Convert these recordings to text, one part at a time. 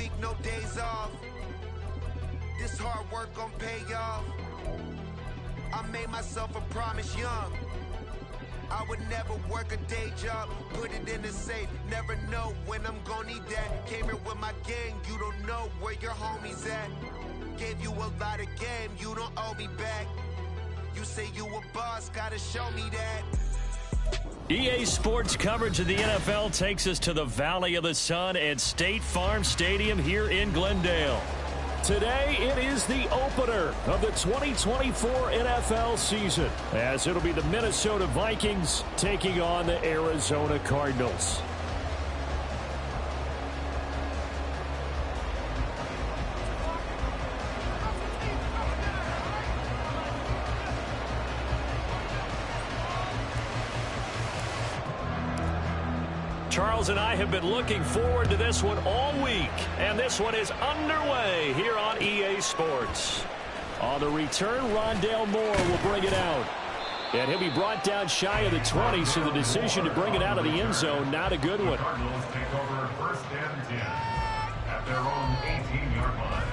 week, no days off. This hard work gon' pay off. I made myself a promise young. I would never work a day job, put it in the safe. Never know when I'm gon' need that. Came here with my gang, you don't know where your homies at. Gave you a lot of game, you don't owe me back. You say you a boss, gotta show me that. EA Sports coverage of the NFL takes us to the Valley of the Sun at State Farm Stadium here in Glendale. Today, it is the opener of the 2024 NFL season, as it'll be the Minnesota Vikings taking on the Arizona Cardinals. Charles and I have been looking forward to this one all week, and this one is underway here on EA Sports. On the return, Rondale Moore will bring it out. And he'll be brought down shy of the 20, so the decision to bring it out of the end zone, not a good one. Cardinals take over 1st and 10 at their own 18-yard line.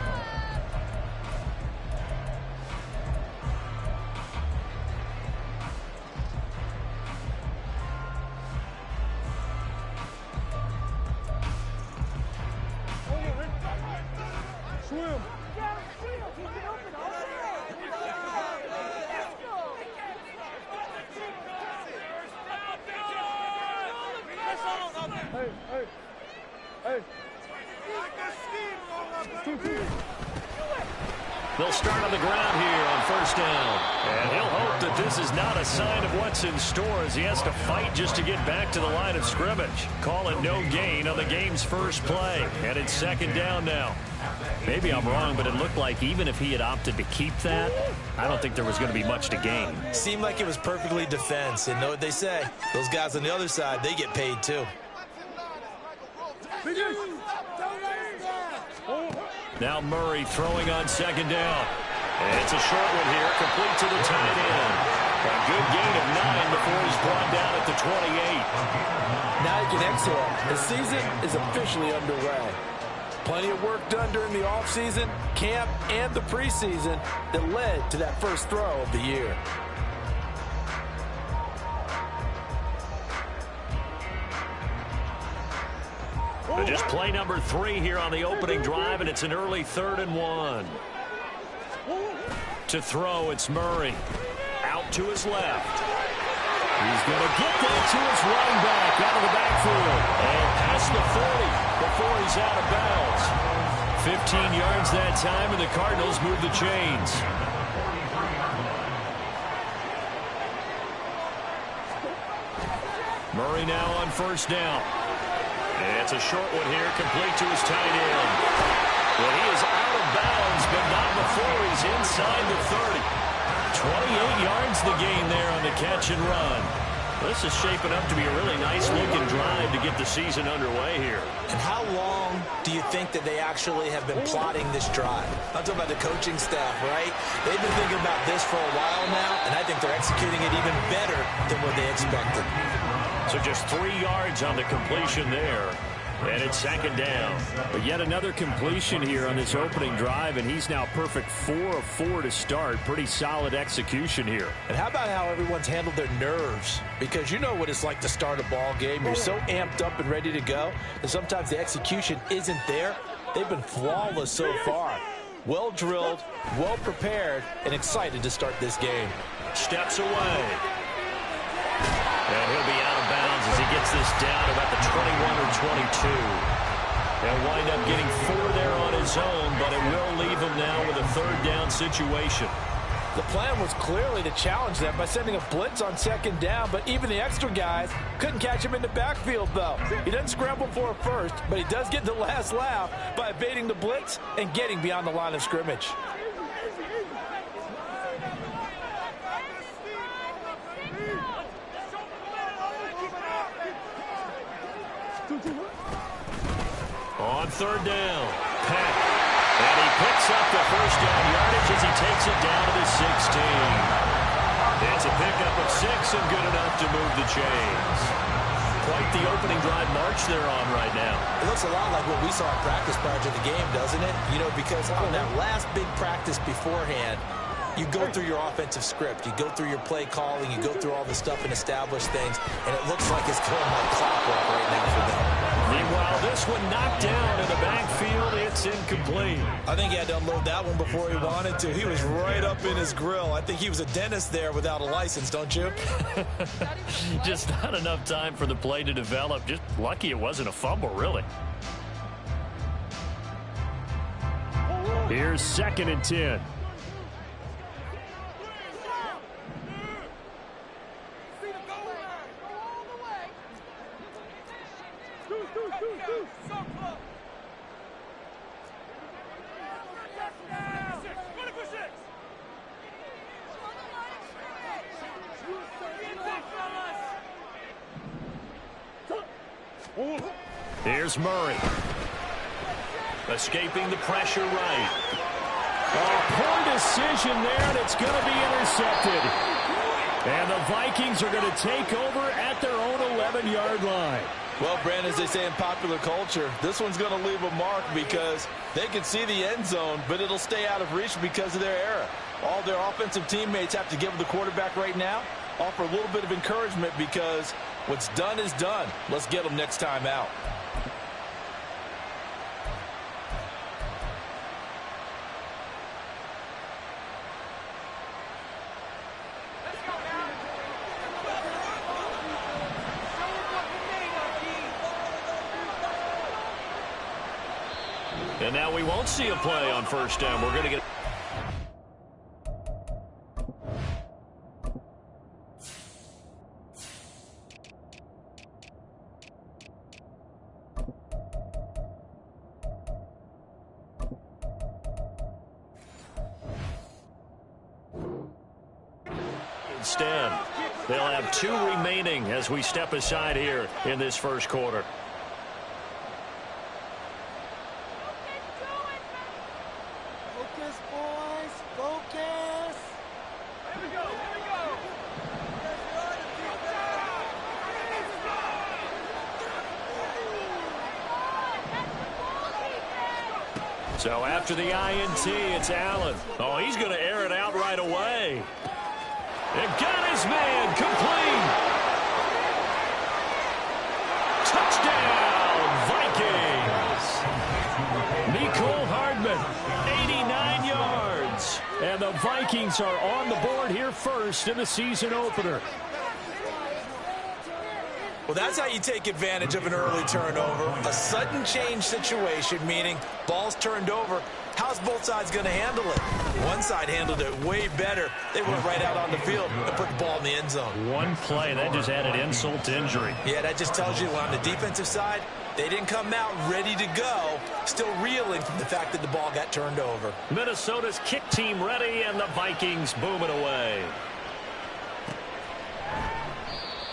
They'll start on the ground here on 1st down. And he'll hope that this is not a sign of what's in store as he has to fight just to get back to the line of scrimmage. Call it no gain on the game's first play. And it's 2nd down now. Maybe I'm wrong, but it looked like even if he had opted to keep that, I don't think there was going to be much to gain. Seemed like it was perfectly defense. And know what they say? Those guys on the other side, they get paid too. Now Murray throwing on 2nd down. And it's a short one here, complete to the tight end. A good gain of 9 before he's brought down at the 28. Now you can exhale. The season is officially underway. Plenty of work done during the offseason, camp, and the preseason that led to that first throw of the year. Just play number 3 here on the opening drive, and it's an early 3rd and 1. To throw, it's Murray. Out to his left. He's going to get that to his running back out of the backfield. And past the 40 before he's out of bounds. 15 yards that time, and the Cardinals move the chains. Murray now on 1st down. And it's a short one here, complete to his tight end. Well, he is out of bounds, but not before he's inside the 30. 28 yards the gain there on the catch and run. This is shaping up to be a really nice-looking drive to get the season underway here. And how long do you think that they actually have been plotting this drive? I'm talking about the coaching staff, right? They've been thinking about this for a while now, and I think they're executing it even better than what they expected. So just 3 yards on the completion there. And it's 2nd down. But yet another completion here on this opening drive, and he's now perfect 4 of 4 to start. Pretty solid execution here. And how about how everyone's handled their nerves? Because you know what it's like to start a ball game. You're so amped up and ready to go, and sometimes the execution isn't there. They've been flawless so far. Well drilled, well prepared, and excited to start this game. Steps away. And he'll be out of bounds as he gets this down about the 21 or 22. He'll wind up getting 4 there on his own, but it will leave him now with a 3rd down situation. The plan was clearly to challenge them by sending a blitz on 2nd down, but even the extra guys couldn't catch him in the backfield, though. He doesn't scramble for a first, but he does get the last laugh by evading the blitz and getting beyond the line of scrimmage. On 3rd down, Peck. And he picks up the 1st down yardage as he takes it down to the 16. It's a pickup of 6 and good enough to move the chains. Quite like the opening drive march they're on right now? It looks a lot like what we saw in practice prior to the game, doesn't it? You know, because on that last big practice beforehand, you go through your offensive script. You go through your play calling. You go through all the stuff and establish things. And it looks like it's going like clockwork right now for them. Meanwhile, this one knocked down in the backfield. It's incomplete. I think he had to unload that one before he wanted to. He was right up in his grill. I think he was a dentist there without a license, don't you? Just not enough time for the play to develop. Just lucky it wasn't a fumble, really. Here's 2nd and 10. Here's Murray. Escaping the pressure right. Poor decision there, and it's going to be intercepted. And the Vikings are going to take over at their own 11-yard line. Well, Brandon, as they say in popular culture, this one's going to leave a mark because they can see the end zone, but it'll stay out of reach because of their error. All their offensive teammates have to give the quarterback right now, offer a little bit of encouragement because what's done is done. Let's get them next time out. And now we won't see a play on 1st down. We're going to get... Instead, they'll have 2 remaining as we step aside here in this 1st quarter. So after the INT, it's Allen. Oh, he's going to air it out right away. And got his man complete. Touchdown, Vikings. Nicole Hardman, 89 yards. And the Vikings are on the board here first in the season opener. Well, that's how you take advantage of an early turnover. A sudden change situation, meaning ball's turned over. How's both sides going to handle it? One side handled it way better. They went right out on the field and put the ball in the end zone. One play, that just added insult to injury. Yeah, that just tells you on the defensive side, they didn't come out ready to go, still reeling from the fact that the ball got turned over. Minnesota's kick team ready, and the Vikings booming away.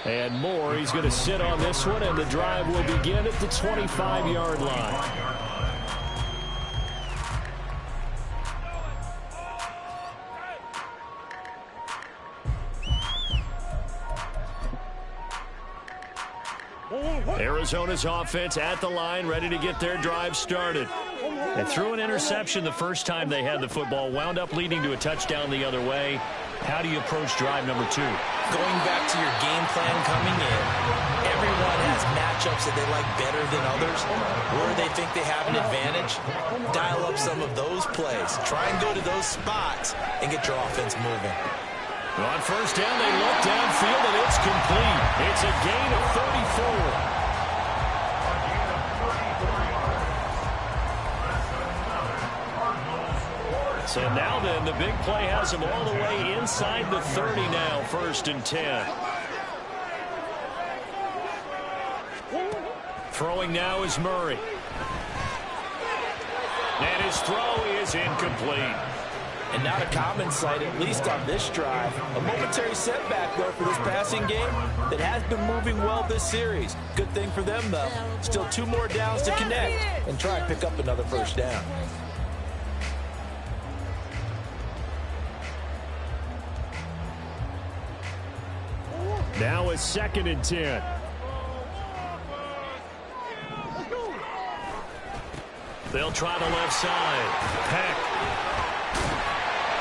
And Moore, he's going to sit on this one, and the drive will begin at the 25-yard line. Arizona's offense at the line, ready to get their drive started. And threw an interception the first time they had the football, wound up leading to a touchdown the other way. How do you approach drive number 2? Going back to your game plan coming in, everyone has matchups that they like better than others, where they think they have an advantage. Dial up some of those plays. Try and go to those spots and get your offense moving. On 1st down, they look downfield, and it's complete. It's a gain of 34. So now then, the big play has them all the way inside the 30 now, 1st and 10. Throwing now is Murray. And his throw is incomplete. And not a common sight, at least on this drive. A momentary setback, though, for this passing game that has been moving well this series. Good thing for them, though. Still 2 more downs to connect and try and pick up another 1st down. Now it's 2nd and 10. They'll try the left side. Peck.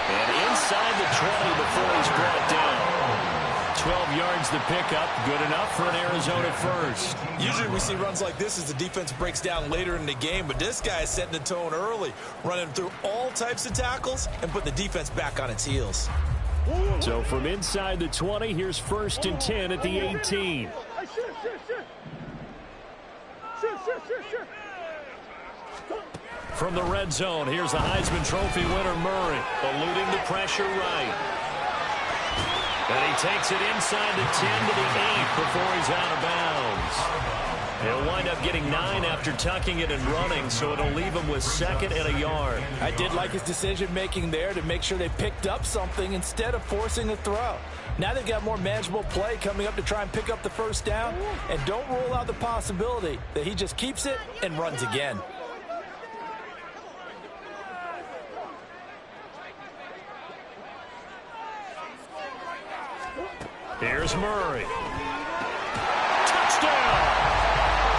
And inside the 20 before he's brought down. 12 yards to pick up. Good enough for an Arizona first. Usually we see runs like this as the defense breaks down later in the game, but this guy is setting the tone early, running through all types of tackles and putting the defense back on its heels. So from inside the 20, here's 1st and 10 at the 18. From the red zone, here's the Heisman Trophy winner Murray, eluding the pressure right. And he takes it inside the 10 to the 8 before he's out of bounds. He'll wind up getting 9 after tucking it and running, so it'll leave him with 2nd and a yard. I did like his decision-making there to make sure they picked up something instead of forcing a throw. Now they've got more manageable play coming up to try and pick up the first down, and don't rule out the possibility that he just keeps it and runs again. Here's Murray. Touchdown!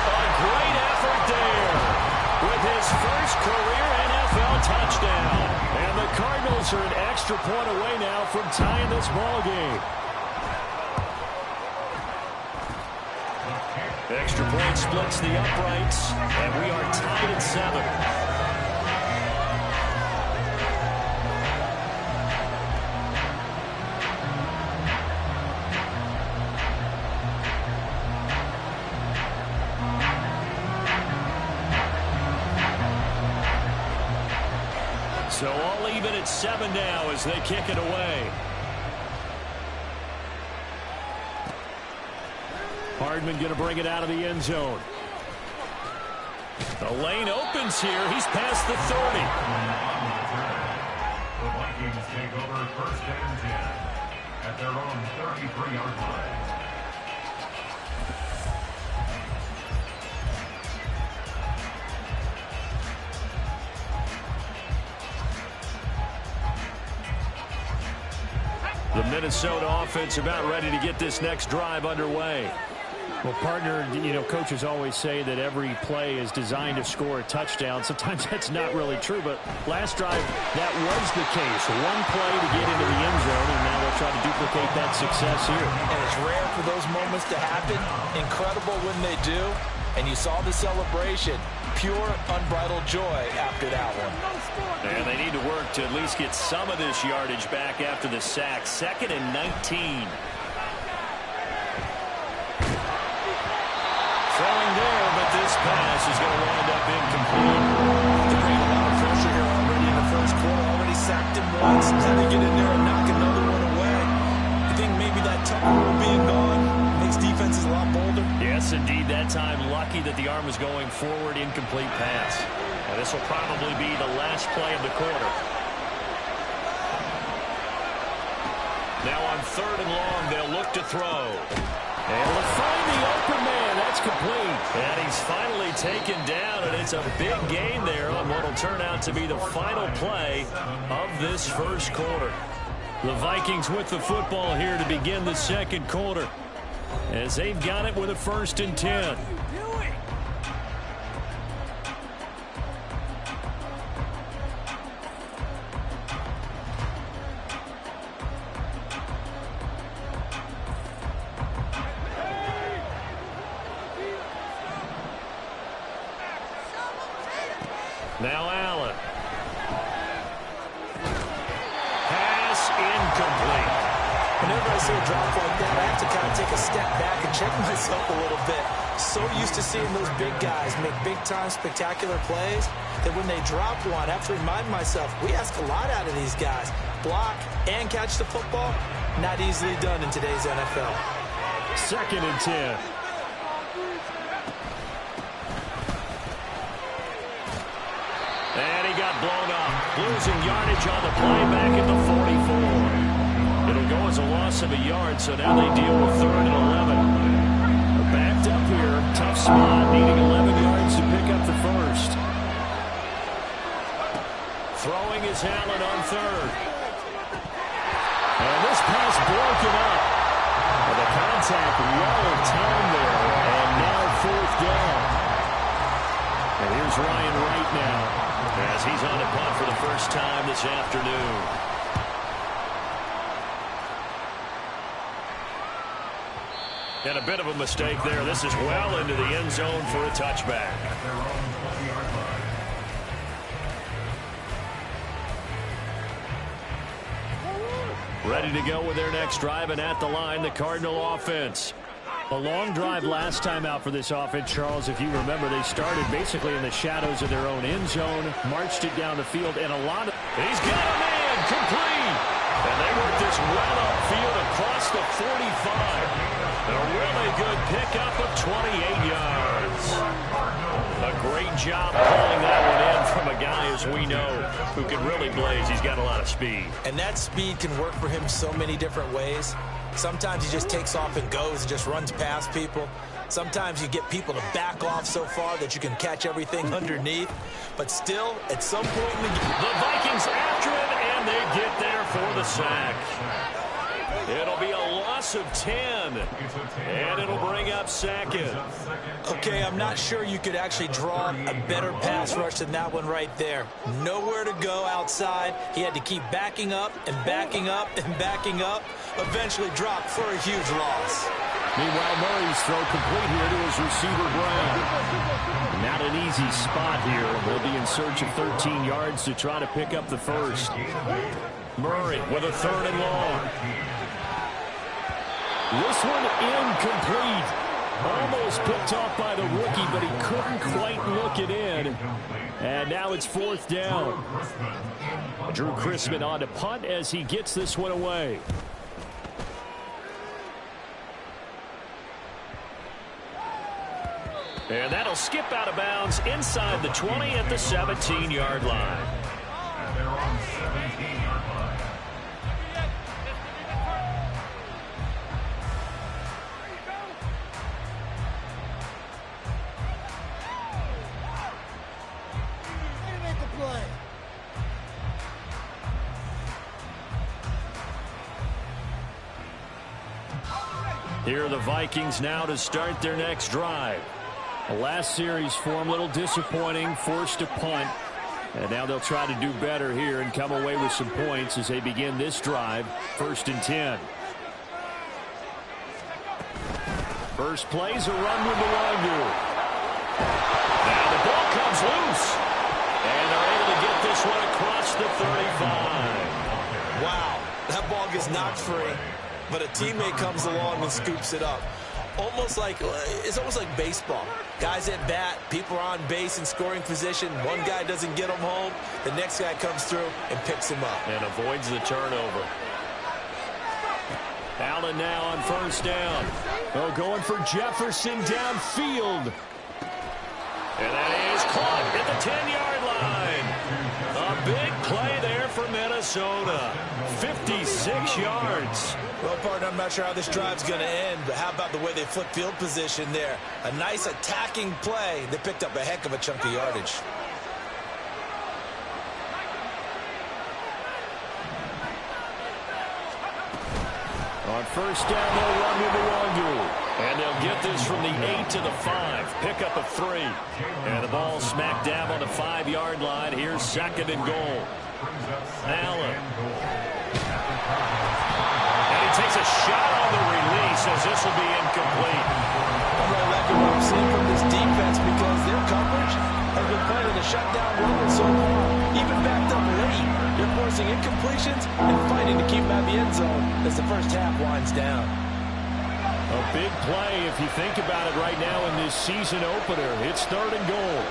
A great effort there with his first career NFL touchdown. And the Cardinals are an extra point away now from tying this ball game. Extra point splits the uprights, and we are tied at 7. So all even at 7 now as they kick it away. Hardman going to bring it out of the end zone. The lane opens here. He's past the 30. The Vikings take over 1st and 10 at their own 33-yard line. The Minnesota offense about ready to get this next drive underway. Well, partner, coaches always say that every play is designed to score a touchdown. Sometimes that's not really true, but last drive, that was the case. One play to get into the end zone, and now they'll try to duplicate that success here. And it's rare for those moments to happen. Incredible when they do. And you saw the celebration. Pure, unbridled joy after that one. And they need to work to at least get some of this yardage back after the sack. 2nd and 19. Throwing there, but this pass is going to wind up incomplete. They're bringing a lot of pressure here already in the first quarter. Already sacked him once. Now they get in there and knock another one away. I think maybe that Tucker rule being gone makes defenses a lot bolder. Yes, indeed. That time, lucky that the arm was going forward. Incomplete pass. And this will probably be the last play of the quarter. Now on 3rd and long, they'll look to throw. And they'll find the open man. That's complete. And he's finally taken down, and it's a big gain there on what will turn out to be the final play of this first quarter. The Vikings with the football here to begin the second quarter, as they've got it with a 1st and 10. Now Allen. Pass incomplete. Whenever I see a drop like that, I have to kind of take a step back and check myself a little bit. So used to seeing those big guys make big-time spectacular plays that when they drop one, I have to remind myself, we ask a lot out of these guys. Block and catch the football, not easily done in today's NFL. 2nd and 10. And he got blown up. Losing yardage on the play back at the 44. It'll go as a loss of a yard, so now they deal with 3rd and 11. They're backed up here. Tough spot, needing 11 yards to pick up the first. Throwing is Allen on 3rd. And this pass broken up. And the contact well timed there. And now 4th down. And here's is Ryan Wright now, as he's on to punt for the first time this afternoon. And a bit of a mistake there. This is well into the end zone for a touchback. At their own 20-yard line. Ready to go with their next drive, and at the line, the Cardinal offense. A long drive last time out for this offense, Charles. If you remember, they started basically in the shadows of their own end zone, marched it down the field, and a lot of... He's got a man, complete. And they work this well upfield across the 45. A really good pickup of 28 yards. A great job pulling that one in from a guy, as we know, who can really blaze. He's got a lot of speed. And that speed can work for him so many different ways. Sometimes he just takes off and goes and just runs past people. Sometimes you get people to back off so far that you can catch everything underneath. But still, at some point in the Vikings after him, and they get there for the sack. It'll be a loss of 10, and it'll bring up second. Okay, I'm not sure you could actually draw a better pass rush than that one right there. Nowhere to go outside. He had to keep backing up and backing up and backing up. Eventually dropped for a huge loss. Meanwhile, Murray's throw complete here to his receiver, Brown. Not an easy spot here. They'll be in search of 13 yards to try to pick up the first. Murray with a 3rd and long. This one incomplete. Almost picked off by the rookie, but he couldn't quite look it in. And now it's 4th down. Drew Chrisman on to punt as he gets this one away. And that'll skip out of bounds inside the 20 at the 17-yard line. At their own 17-yard line. Here are the Vikings now to start their next drive. The last series for him, a little disappointing, forced to punt. And now they'll try to do better here and come away with some points as they begin this drive, 1st and 10. First play's a run with Luongo. Now the ball comes loose. And they're able to get this one across the 35. Wow, that ball gets knocked free, but a teammate comes along and scoops it up. It's almost like baseball. Guys at bat, people are on base in scoring position. One guy doesn't get them home. The next guy comes through and picks him up. And avoids the turnover. Allen now on 1st down. Oh, going for Jefferson downfield. And that is caught at the 10-yard line. A big play there for Minnesota. 56 yards. Well, partner, I'm not sure how this drive's going to end, but how about the way they flip field position there? A nice attacking play. They picked up a heck of a chunk of yardage. On 1st down, they'll run with Luongo. And they'll get this from the 8 to the 5. Pick up a 3. And the ball smack dab on the 5-yard line. Here's 2nd and goal. Allen. And he takes a shot on the release as this will be incomplete. I'm really liking what I'm seeing from this defense because their coverage has been playing in a shutdown role so far. Even backed up late, they're forcing incompletions and fighting to keep them out of the end zone as the first half winds down. A big play if you think about it right now in this season opener. It's 3rd and goal.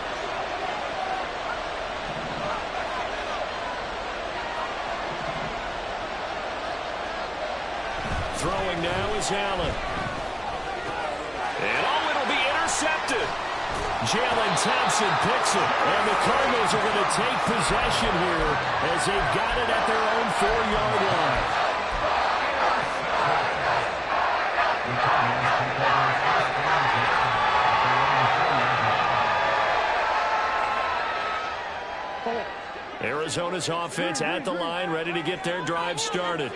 Throwing now is Allen. And it'll be intercepted. Jalen Thompson picks it. And the Cardinals are going to take possession here as they've got it at their own 4-yard line. Arizona's offense at the line, ready to get their drive started.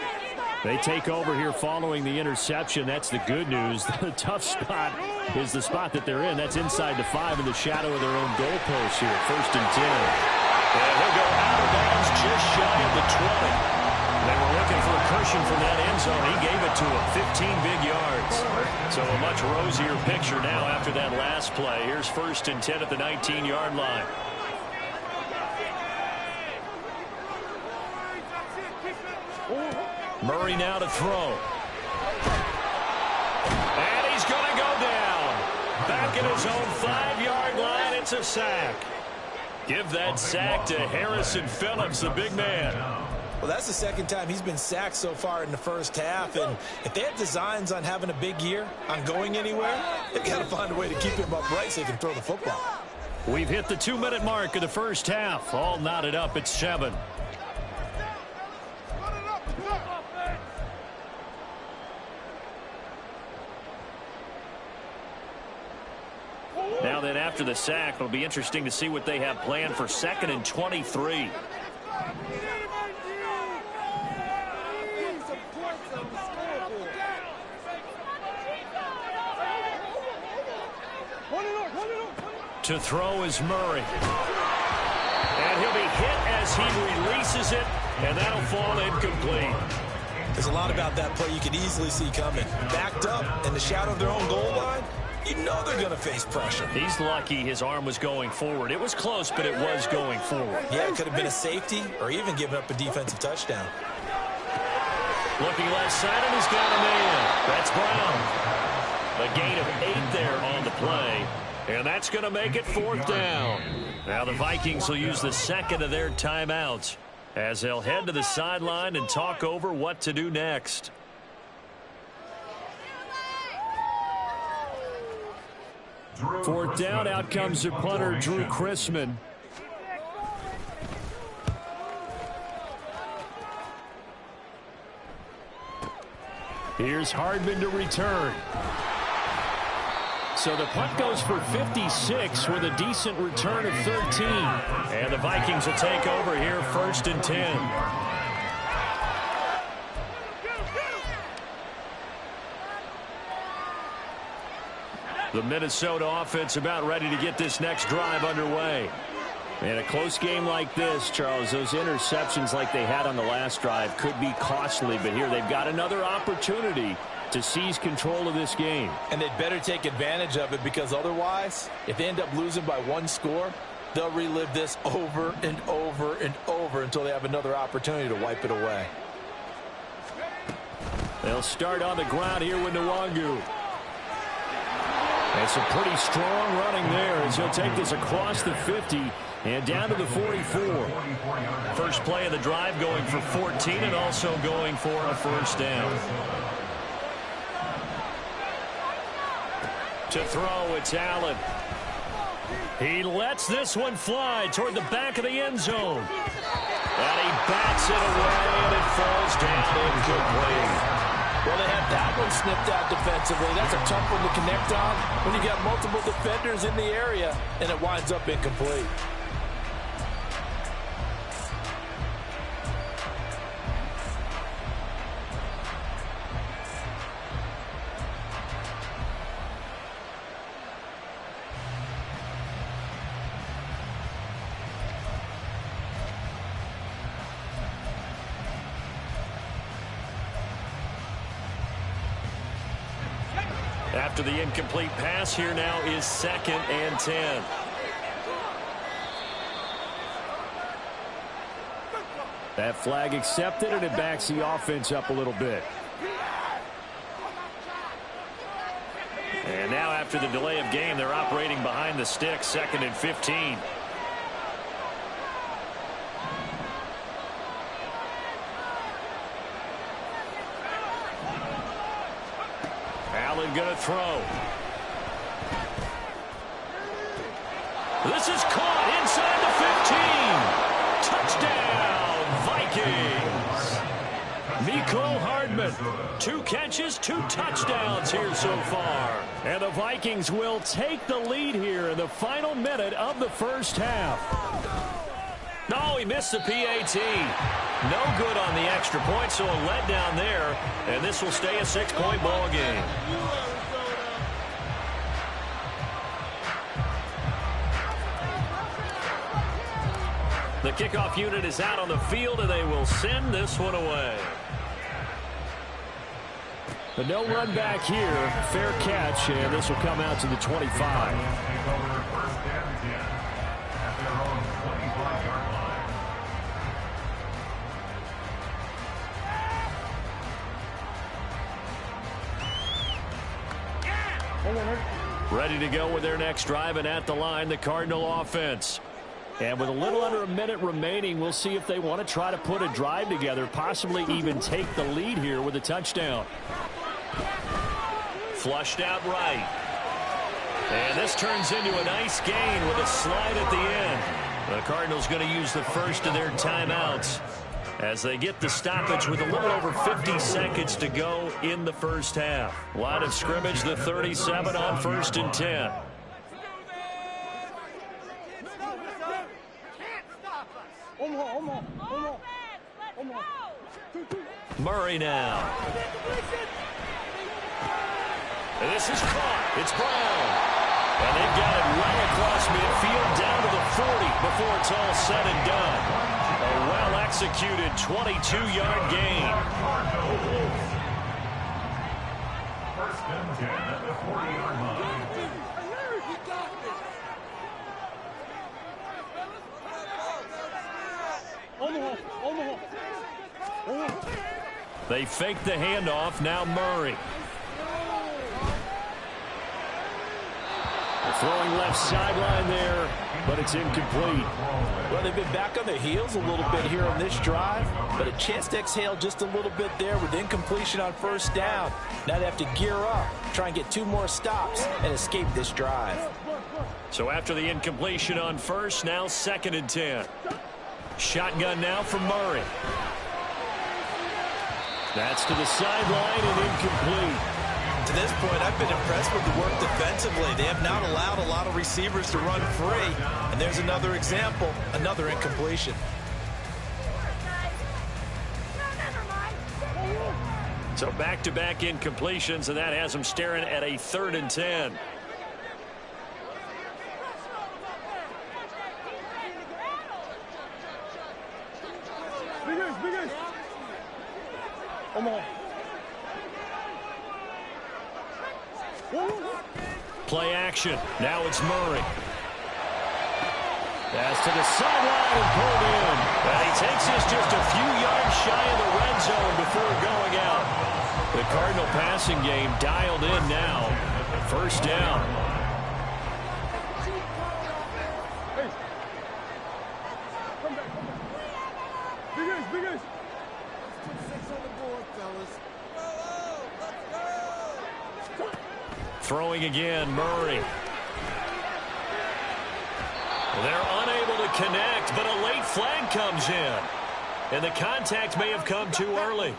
They take over here following the interception. That's the good news. The tough spot is the spot that they're in. That's inside the 5 in the shadow of their own goalpost here. 1st and 10. And he'll go out of bounds just shy of the 20. They were looking for a cushion from that end zone. He gave it to him, 15 big yards. So a much rosier picture now after that last play. Here's 1st and 10 at the 19-yard line. Murray now to throw. And he's going to go down. Back at his own 5-yard line, it's a sack. Give that sack to Harrison Phillips, the big man. Well, that's the second time he's been sacked so far in the first half. And if they have designs on having a big year, on going anywhere, they've got to find a way to keep him upright so he can throw the football. We've hit the 2-minute mark of the first half. All knotted up at 7. Now then, after the sack, it'll be interesting to see what they have planned for 2nd and 23. To throw is Murray. And he'll be hit as he releases it, and that'll fall incomplete. There's a lot about that play you could easily see coming. Backed up in the shadow of their own goal line, you know they're going to face pressure. He's lucky his arm was going forward. It was close, but it was going forward. Yeah, it could have been a safety or even given up a defensive touchdown. Looking left side, and he's got a man. That's Brown. A gain of 8 there on the play. And that's going to make it 4th down. Now the Vikings will use the 2nd of their timeouts as they'll head to the sideline and talk over what to do next. Fourth down, out comes the punter, Drew Chrisman. Here's Hardman to return. So the punt goes for 56 with a decent return of 13. And the Vikings will take over here, 1st and 10. The Minnesota offense about ready to get this next drive underway. In a close game like this, Charles, those interceptions like they had on the last drive could be costly, but here they've got another opportunity to seize control of this game. And they'd better take advantage of it, because otherwise, if they end up losing by 1 score, they'll relive this over and over and over until they have another opportunity to wipe it away. They'll start on the ground here with Nwangu. And some pretty strong running there as he'll take this across the 50 and down to the 44. First play of the drive going for 14 and also going for a 1st down. To throw, it's Allen. He lets this one fly toward the back of the end zone. And he bats it away, and it falls down incomplete. Well, they have that one snipped out defensively. That's a tough one to connect on when you got multiple defenders in the area, and it winds up incomplete. After the incomplete pass, here now is 2nd and 10. That flag accepted, and it backs the offense up a little bit. And now after the delay of game, they're operating behind the sticks, 2nd and 15. Allen going to throw. This is caught inside the 15. Touchdown, Vikings. Mecole Hardman, 2 catches, 2 touchdowns here so far. And the Vikings will take the lead here in the final minute of the first half. No, he missed the PAT. No good on the extra point, so a letdown there. And this will stay a 6-point ball game. The kickoff unit is out on the field, and they will send this one away. But no run back here. Fair catch, and this will come out to the 25. Ready to go with their next drive, and at the line, the Cardinal offense. And with a little under a minute remaining, we'll see if they want to try to put a drive together, possibly even take the lead here with a touchdown. Flushed out right. And this turns into a nice gain with a slide at the end. The Cardinals going to use the first of their timeouts as they get the stoppage with a little over 50 seconds to go in the first half. Line of scrimmage, the 37 on 1st and 10. Murray now. And this is caught. It's Brown. And they've got it right across midfield down to the 40 before it's all said and done. A well-executed 22-yard gain. First and 10 at the 40-yard line. They fake the handoff. Now Murray. Throwing left sideline there, but it's incomplete. Well, they've been back on their heels a little bit here on this drive, but a chance to exhale just a little bit there with incompletion on first down. Now they have to gear up, try and get 2 more stops, and escape this drive. So after the incompletion on first, now 2nd and 10. Shotgun now from Murray. That's to the sideline and incomplete. To this point, I've been impressed with the work defensively. They have not allowed a lot of receivers to run free. And there's another example, another incompletion. So back-to-back incompletions, and that has them staring at a 3rd and 10. Play action. Now it's Murray. Pass to the sideline and pulled in. And he takes this just a few yards shy of the red zone before going out. The Cardinal passing game dialed in now. 1st down. Throwing again, Murray. They're unable to connect, but a late flag comes in. And the contact may have come too early.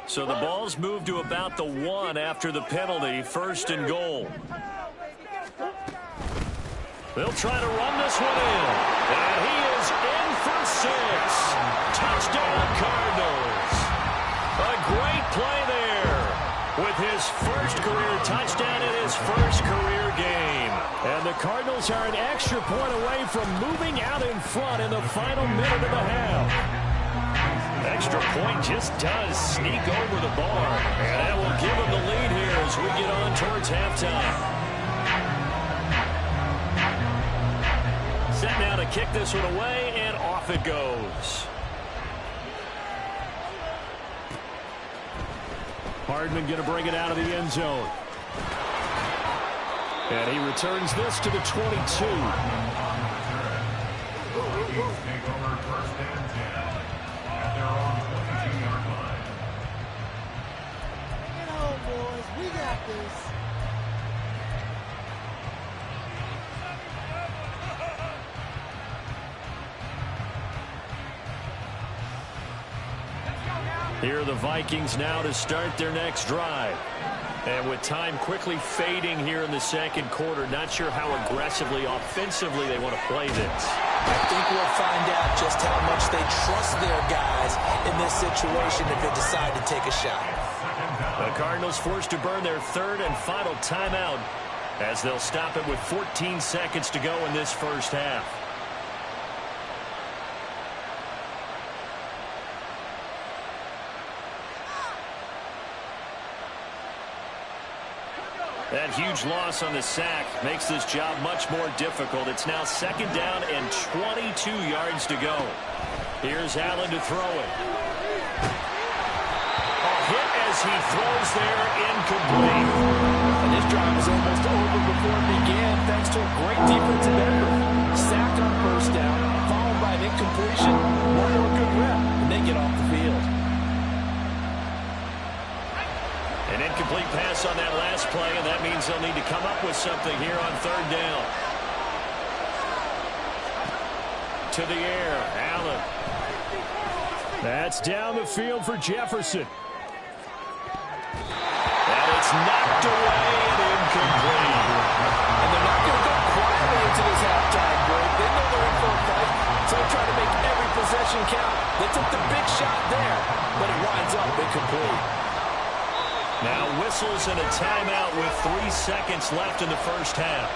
So the ball's moved to about the 1 after the penalty, 1st and goal. They'll try to run this one in. And he is in for 6. Touchdown, Cardinals. A great play there with his first career touchdown in his first career game. And the Cardinals are an extra point away from moving out in front in the final minute of the half. Extra point just does sneak over the bar. And that will give him the lead here as we get on towards halftime. Set now to kick this one away, and off it goes. Hardman going to bring it out of the end zone. And he returns this to the 22. Take over 1st and 10 at their own 22-yard line. Get home, boys. We got this. Here are the Vikings now to start their next drive. And with time quickly fading here in the 2nd quarter, not sure how aggressively, offensively they want to play this. I think we'll find out just how much they trust their guys in this situation if they decide to take a shot. The Cardinals forced to burn their 3rd and final timeout as they'll stop it with 14 seconds to go in this first half. That huge loss on the sack makes this job much more difficult. It's now 2nd down and 22 yards to go. Here's Allen to throw it. A hit as he throws there, incomplete. And this drive was almost over before it began thanks to a great defensive effort. Sacked on 1st down, followed by an incompletion. One more good rep, and they get off the field. An incomplete pass on that last play, and that means they'll need to come up with something here on 3rd down. To the air, Allen. That's down the field for Jefferson. And it's knocked away and incomplete. And they're not going to go quietly into this halftime break. They know they're in for a fight, so they try to make every possession count. They took the big shot there, but it winds up incomplete. Now whistles and a timeout with 3 seconds left in the first half.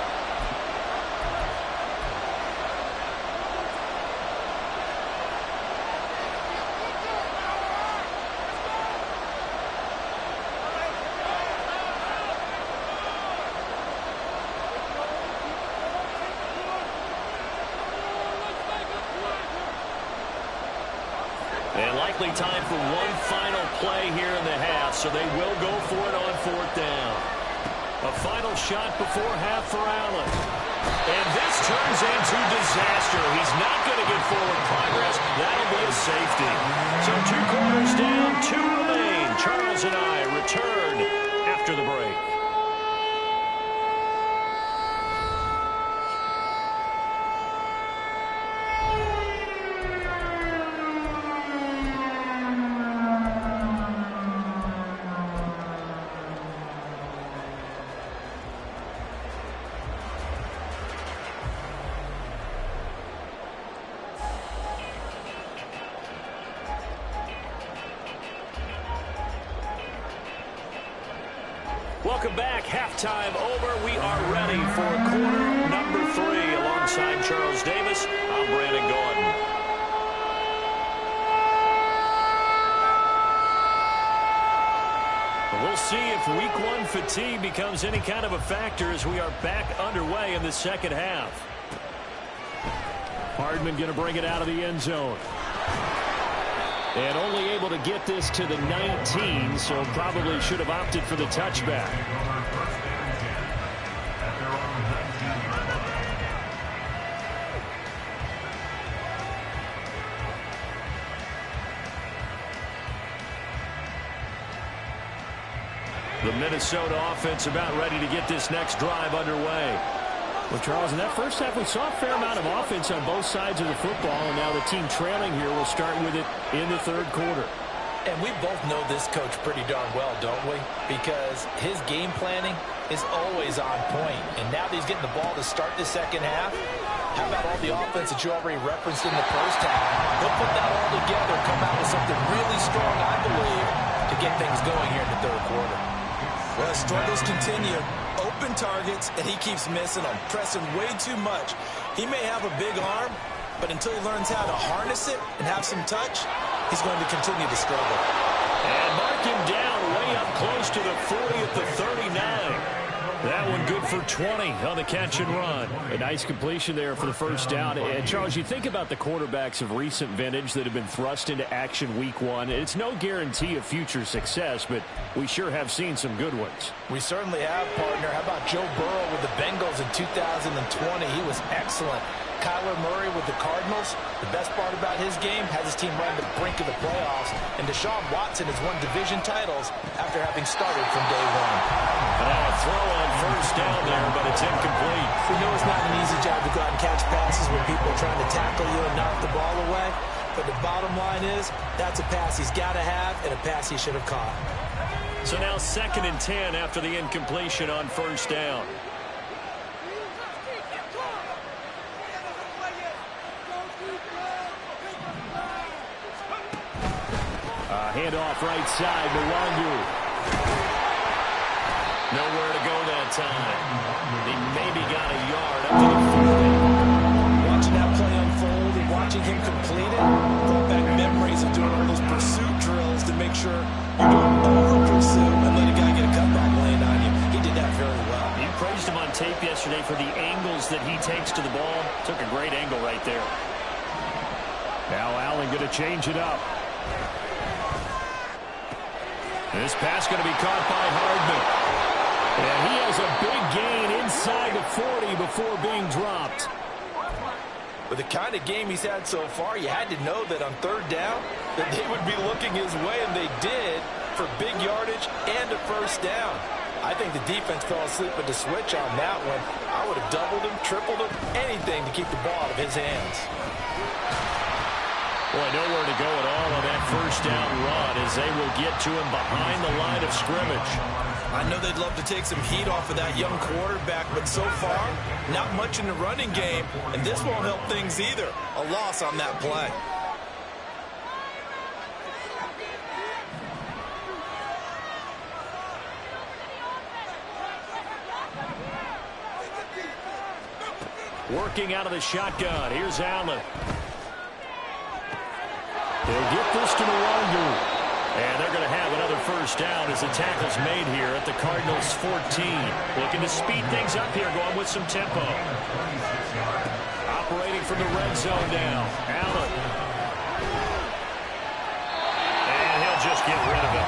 And likely time for one final play here in the half, so they will go for it on 4th down. A final shot before half for Allen. And this turns into disaster. He's not going to get forward progress. That'll be a safety. So 2 quarters down, 2 remain. Charles and I return after the break. Welcome back. Halftime over. We are ready for quarter number 3. Alongside Charles Davis, I'm Brandon Gordon. We'll see if week 1 fatigue becomes any kind of a factor as we are back underway in the second half. Hardman going to bring it out of the end zone. And only able to get this to the 19, so probably should have opted for the touchback. The Minnesota offense about ready to get this next drive underway. Well, Charles, in that first half, we saw a fair amount of offense on both sides of the football, and now the team trailing here will start with it in the 3rd quarter. And we both know this coach pretty darn well, don't we? Because his game planning is always on point. And now that he's getting the ball to start the second half, how about all the offense that you already referenced in the first half? He'll put that all together, come out with something really strong, I believe, to get things going here in the 3rd quarter. Well, struggles continue. Open targets, and he keeps missing them, pressing way too much. He may have a big arm, but until he learns how to harness it and have some touch, he's going to continue to struggle. And mark him down way up close to the 40 at the 39. That one good for 20 on the catch and run. A nice completion there for the first down. And Charles, you think about the quarterbacks of recent vintage that have been thrust into action week 1. It's no guarantee of future success, but we sure have seen some good ones. We certainly have, partner. How about Joe Burrow with the Bengals in 2020? He was excellent. Kyler Murray with the Cardinals. The best part about his game has his team right on the brink of the playoffs. And Deshaun Watson has won division titles after having started from day 1. Now a throw on first down there, but it's incomplete. We know it's not an easy job to go out and catch passes when people are trying to tackle you and knock the ball away. But the bottom line is, that's a pass he's got to have and a pass he should have caught. So now 2nd and 10 after the incompletion on first down. Handoff right side, Mwangu. Nowhere to go that time. to the fullback. Watching that play unfold and watching him complete it brought back memories of doing all those pursuit drills to make sure you don't over-pursue and let a guy get a cutback lane on you. He did that very well. You praised him on tape yesterday for the angles that he takes to the ball. Took a great angle right there. Now Allen going to change it up. This pass going to be caught by Hardman. And he has a big gain inside the 40 before being dropped. With the kind of game he's had so far, you had to know that on third down that they would be looking his way, and they did, for big yardage and a first down. I think the defense fell asleep at the switch on that one. I would have doubled him, tripled him, anything to keep the ball out of his hands. Boy, nowhere to go at all on that first down run as they will get to him behind the line of scrimmage. I know they'd love to take some heat off of that young quarterback, but so far, not much in the running game, and this won't help things either. A loss on that play. Working out of the shotgun. Here's Allen. They'll get this to Nwangu. And they're going to have another first down as the tackle's made here at the Cardinals' 14. Looking to speed things up here, going with some tempo. Operating from the red zone now. Allen. And he'll just get rid of it.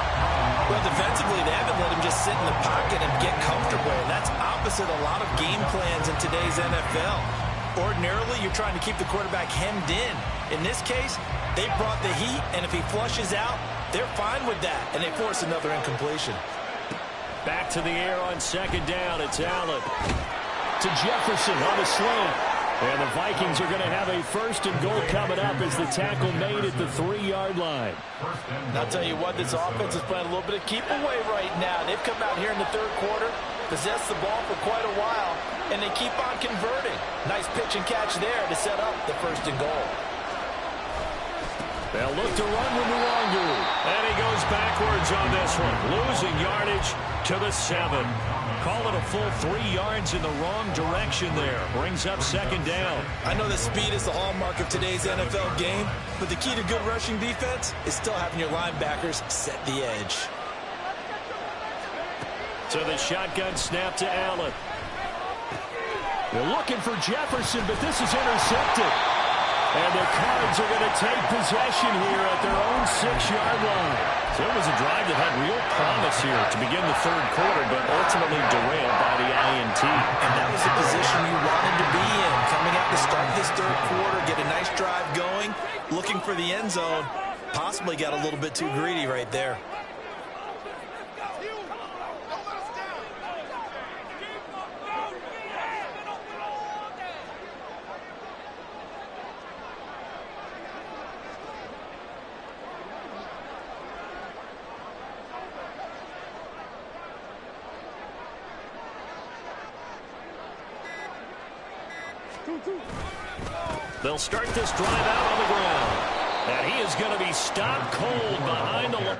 Well, defensively, they haven't let him just sit in the pocket and get comfortable. And that's opposite a lot of game plans in today's NFL. Ordinarily, you're trying to keep the quarterback hemmed in. In this case, they brought the heat, and if he flushes out, they're fine with that, and they force another incompletion. Back to the air on second down. It's Allen. To Jefferson on the slant. And the Vikings are going to have a first and goal coming up as the tackle made at the 3-yard line. And I'll tell you what, this offense is playing a little bit of keep away right now. They've come out here in the third quarter, possessed the ball for quite a while, and they keep on converting. Nice pitch and catch there to set up the first and goal. They'll look to run with Nwangu. And he goes backwards on this one. Losing yardage to the 7. Call it a full 3 yards in the wrong direction there. Brings up second down. I know that speed is the hallmark of today's NFL game, but the key to good rushing defense is still having your linebackers set the edge. So the shotgun snap to Allen. They're looking for Jefferson, but this is intercepted. And the Cards are going to take possession here at their own 6-yard line. So it was a drive that had real promise here to begin the third quarter, but ultimately derailed by the INT. And that was the position you wanted to be in. Coming out to start this third quarter, get a nice drive going, looking for the end zone. Possibly got a little bit too greedy right there. They'll start this drive out on the ground. And he is going to be stopped cold behind the line.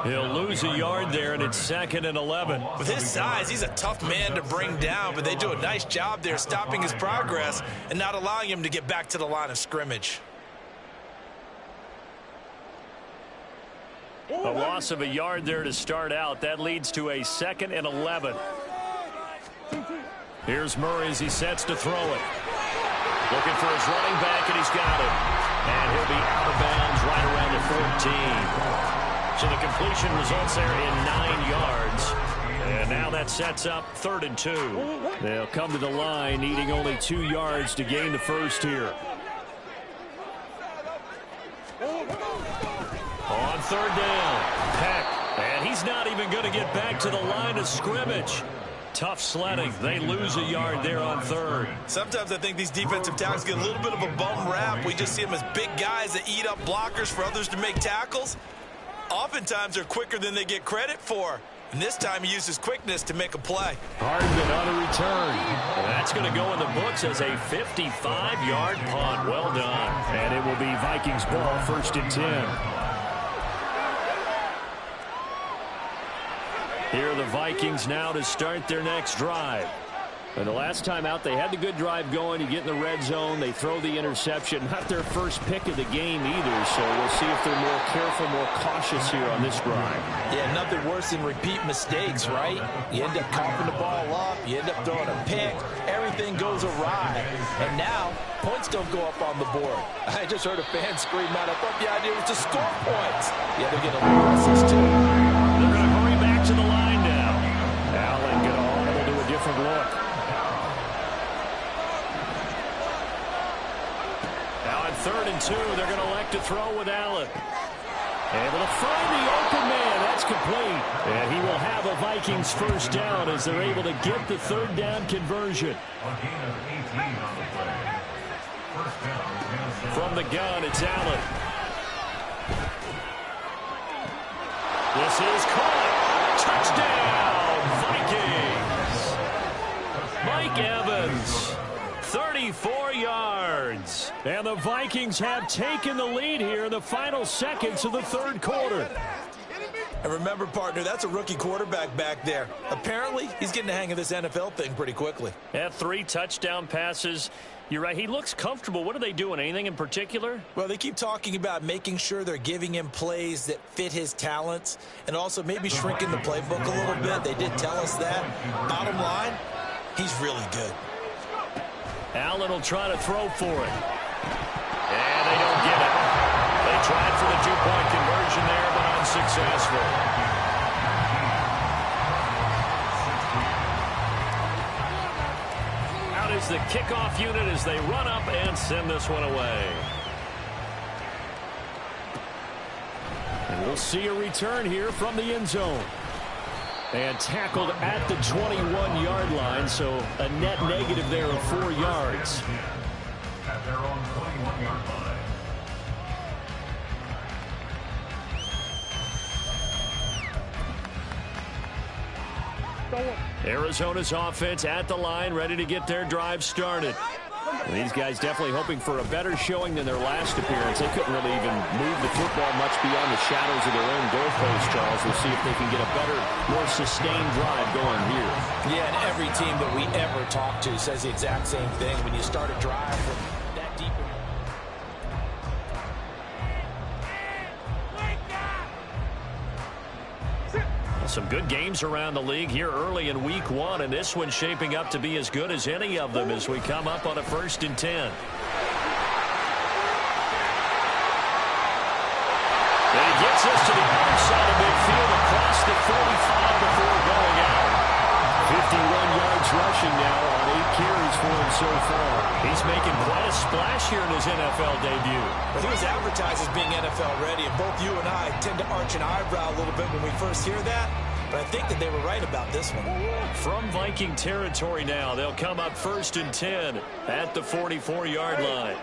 He'll lose a yard there, and it's 2nd and 11. With his size, he's a tough man to bring down, but they do a nice job there stopping his progress and not allowing him to get back to the line of scrimmage. A loss of a yard there to start out. That leads to a 2nd and 11. Here's Murray as he sets to throw it. Looking for his running back, and he's got it. And he'll be out of bounds right around the 14. So the completion results there in 9 yards. And now that sets up 3rd and 2. They'll come to the line needing only 2 yards to gain the first here. On 3rd down, Peck. And he's not even going to get back to the line of scrimmage. Tough sledding. They lose a yard there on 3rd. Sometimes I think these defensive tackles get a little bit of a bum rap. We just see them as big guys that eat up blockers for others to make tackles. Oftentimes they're quicker than they get credit for. And this time he uses quickness to make a play. Hardman on a return. That's going to go in the books as a 55-yard punt. Well done. And it will be Vikings ball, 1st and 10. Here are the Vikings now to start their next drive. And the last time out, they had the good drive going. You get in the red zone. They throw the interception. Not their first pick of the game either, so we'll see if they're more careful, more cautious here on this drive. Yeah, nothing worse than repeat mistakes, right? You end up coughing the ball up. You end up throwing a pick. Everything goes awry. And now, points don't go up on the board. I just heard a fan scream out. I thought the idea was to score points. Yeah, they're getting a little message, too. They're going to hurry back to the line now. Allen going to audible to a different look. Now at 3rd and 2, they're going to elect to throw with Allen. Able to find the open man. That's complete. And he will have a Vikings first down as they're able to get the 3rd down conversion. From the gun, it's Allen. This is caught. Touchdown, Vikings. Mike Evans. 34 yards. And the Vikings have taken the lead here in the final seconds of the 3rd quarter. And remember, partner, that's a rookie quarterback back there. Apparently, he's getting the hang of this NFL thing pretty quickly. Had 3 touchdown passes. You're right. He looks comfortable. What are they doing? Anything in particular? Well, they keep talking about making sure they're giving him plays that fit his talents and also maybe shrinking the playbook a little bit. They did tell us that. Bottom line, he's really good. Allen will try to throw for it. And they don't get it. They tried for the 2-point conversion there, but unsuccessful. Out is the kickoff unit as they run up and send this one away. And we'll see a return here from the end zone. And tackled at the 21-yard line, so a net negative there of 4 yards. At their own 21-yard line. Arizona's offense at the line, ready to get their drive started. And these guys definitely hoping for a better showing than their last appearance. They couldn't really even move the football much beyond the shadows of their own goalpost, Charles. We'll see if they can get a better, more sustained drive going here. Yeah, and every team that we ever talk to says the exact same thing. When you start a drive from that deep. Some good games around the league here early in week 1, and this one's shaping up to be as good as any of them as we come up on a 1st and 10. And he gets us to the outside of midfield across the 45 before going out. 51 yards rushing now on 8 carries for him so far. He's making quite a splash here in his NFL debut. Well, he was advertised as being NFL ready, and both you and I tend to arch an eyebrow a little bit when we first hear that. But I think that they were right about this one. From Viking territory now, they'll come up 1st and 10 at the 44-yard line.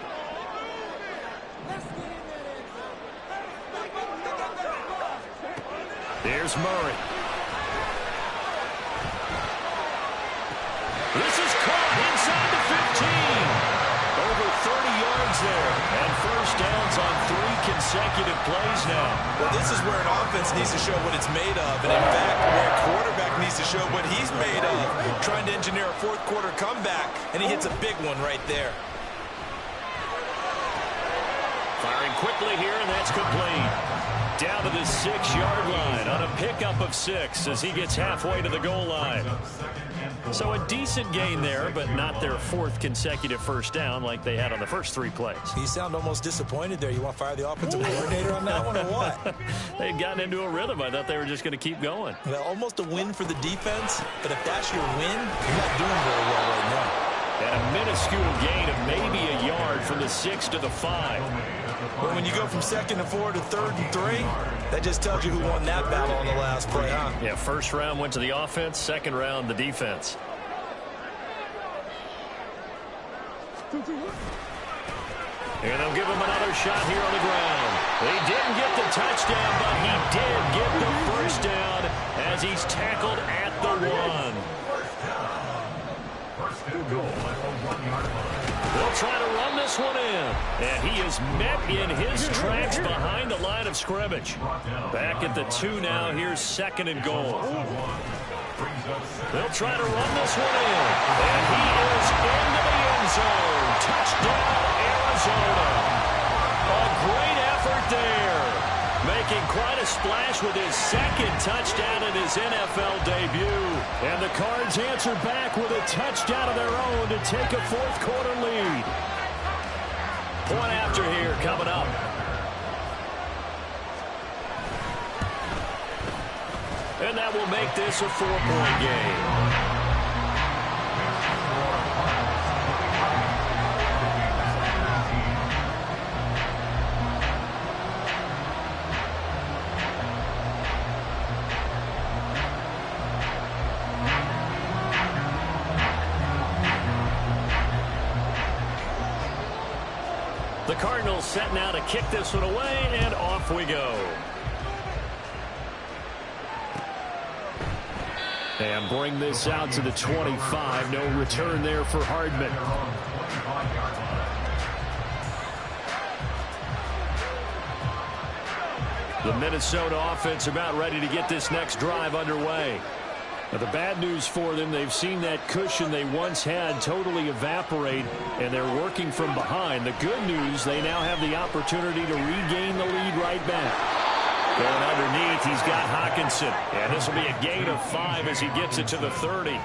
There's Murray. This is caught inside the 15. Over 30 yards there. And 1st downs on 3 consecutive plays now. Well, this is where an offense needs to show what it's made of. And, in fact, where a quarterback needs to show what he's made of. Trying to engineer a fourth-quarter comeback, and he hits a big one right there. Firing quickly here, and that's complete. Down to the 6-yard line on a pickup of 6 as he gets halfway to the goal line. So a decent gain there, but not their 4th consecutive first down like they had on the first 3 plays. You sound almost disappointed there. You want to fire the offensive coordinator on that one or what? They had gotten into a rhythm. I thought they were just going to keep going. Well, almost a win for the defense, but if that's your win, you're not doing very well right now. And a minuscule gain of maybe a yard from the 6 to the 5. But when you go from 2nd and 4 to 3rd and 3, that just tells you who won that battle on the last play, huh? Yeah, first round went to the offense, second round the defense. And they'll give him another shot here on the ground. He didn't get the touchdown, but he did get the first down as he's tackled at the 1. They'll try to run this one in. And he is met in his tracks behind the line of scrimmage. Back at the 2 now. Here's 2nd and goal. They'll try to run this one in. And he is into the end zone. Touchdown, Arizona. A great effort there. Making quite a splash with his 2nd touchdown in his NFL debut. And the Cards answer back with a touchdown of their own to take a 4th-quarter lead. Point after here coming up. And that will make this a 4-point game. The Cardinals set now to kick this one away, and off we go. And bring this out to the 25. No return there for Hardman. The Minnesota offense about ready to get this next drive underway. Now, the bad news for them, they've seen that cushion they once had totally evaporate, and they're working from behind. The good news, they now have the opportunity to regain the lead right back. Going underneath, he's got Hawkinson. And this will be a gain of 5 as he gets it to the 30.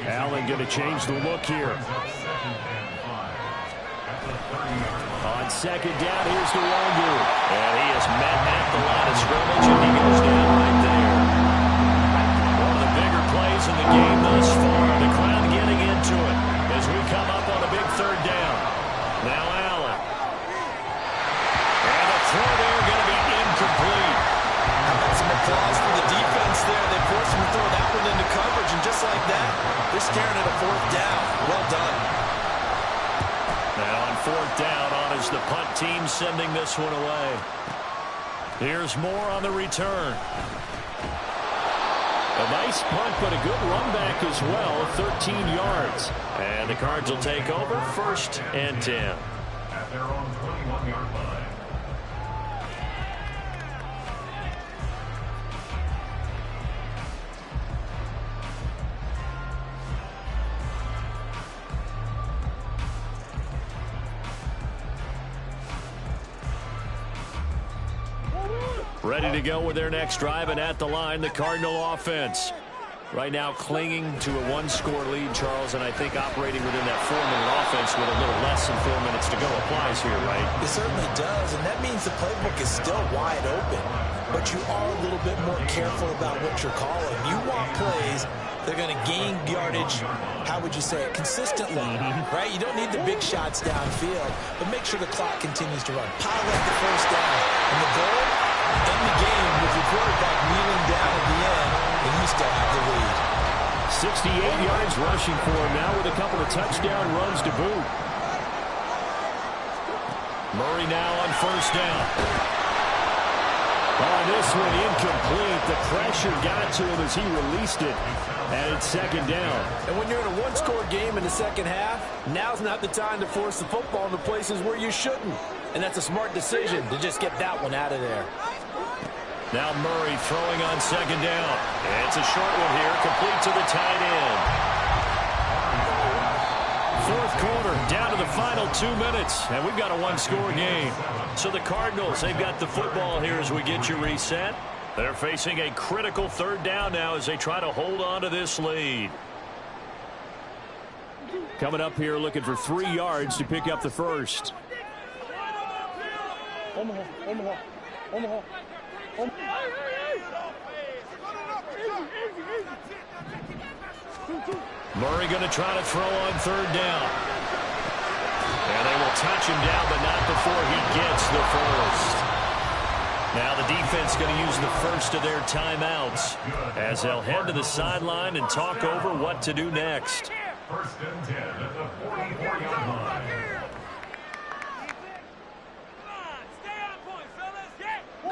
Allen going to change the look here. On 2nd down, here's the Wonder. And he is met at the line of scrimmage, and he goes down right there. One of the bigger plays in the game thus far. The crowd getting into it as we come up on a big 3rd down. Now Allen. And the throw there going to be incomplete. How about some applause for the defense there? They forced him to throw that one into coverage, and just like that, they're staring at a 4th down. Well done. Now on 4th down, on is the punt team sending this one away. Here's more on the return. A nice punt, but a good run back as well, 13 yards. And the Cards will take over 1st and 10. At their own 21-yard line. Ready to go with their next drive, and at the line, the Cardinal offense. Right now clinging to a 1-score lead, Charles, and I think operating within that 4-minute offense with a little less than 4 minutes to go applies here, right? It certainly does, and that means the playbook is still wide open. But you are a little bit more careful about what you're calling. You want plays that are going to gain yardage, how would you say it, consistently, right? You don't need the big shots downfield, but make sure the clock continues to run. Pile up the 1st down, and the goal, end the game with your quarterback kneeling down at the end, and you still have the lead. 68 yards rushing for him now with a couple of touchdown runs to boot. Murray now on 1st down. Oh, this one incomplete. The pressure got to him as he released it, and it's 2nd down. And when you're in a 1-score game in the 2nd half, now's not the time to force the football in the places where you shouldn't. And that's a smart decision to just get that one out of there. Now Murray throwing on second down. It's a short one here, complete to the tight end. Fourth quarter, down to the final 2 minutes, and we've got a one-score game. So the Cardinals, they've got the football here as we get you reset. They're facing a critical third down now as they try to hold on to this lead. Coming up here looking for 3 yards to pick up the first. Murray going to try to throw on third down. And they will touch him down, but not before he gets the first. Now the defense going to use the first of their timeouts as they'll head to the sideline and talk over what to do next. First and 10 at the 44-yard line.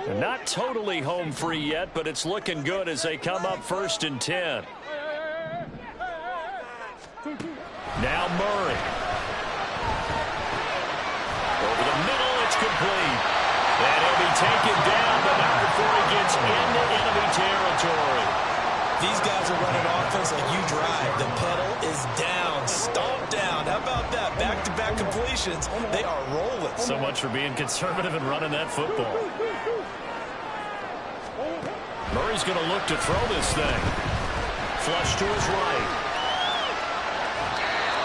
And not totally home free yet, but it's looking good as they come up first and 10. Now Murray. Over the middle, it's complete. And he'll be taken down, but not before he gets into enemy territory. These guys are running offense like you drive. The pedal is down, stomped down. How about that? Back-to-back completions. They are rolling. So much for being conservative and running that football. Murray's going to look to throw this thing. Flush to his right.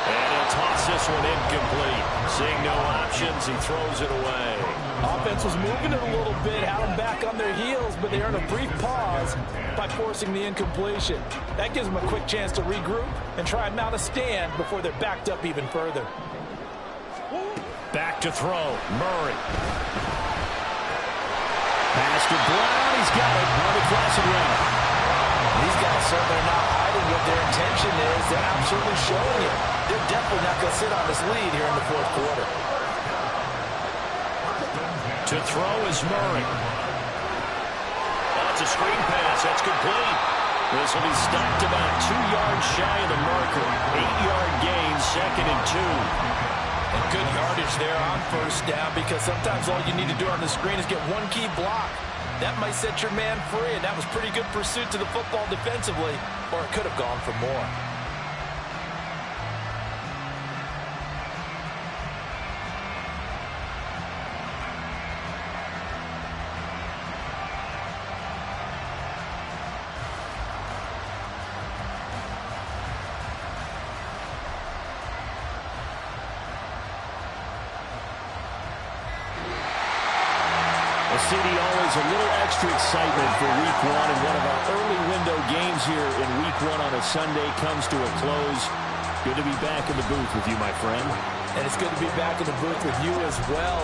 And he'll toss this one incomplete. Seeing no options, he throws it away. Offense was moving it a little bit, had them back on their heels, but they earned a brief pause by forcing the incompletion. That gives them a quick chance to regroup and try and mount a stand before they're backed up even further. Back to throw. Murray. Pass to Brown. He's got it on the crossing route. These guys certainly are not hiding what their intention is. They're absolutely showing it. They're definitely not going to sit on this lead here in the fourth quarter. To throw is Murray. That's a screen pass. That's complete. This will be stopped about 2 yards shy of the marker. 8-yard gain, second and 2. And good yardage there on first down because sometimes all you need to do on the screen is get one key block. That might set your man free, and that was pretty good pursuit to the football defensively, or it could have gone for more. CD, always a little extra excitement for week one, and one of our early window games here in week one on a Sunday comes to a close. Good to be back in the booth with you, my friend. And it's good to be back in the booth with you as well.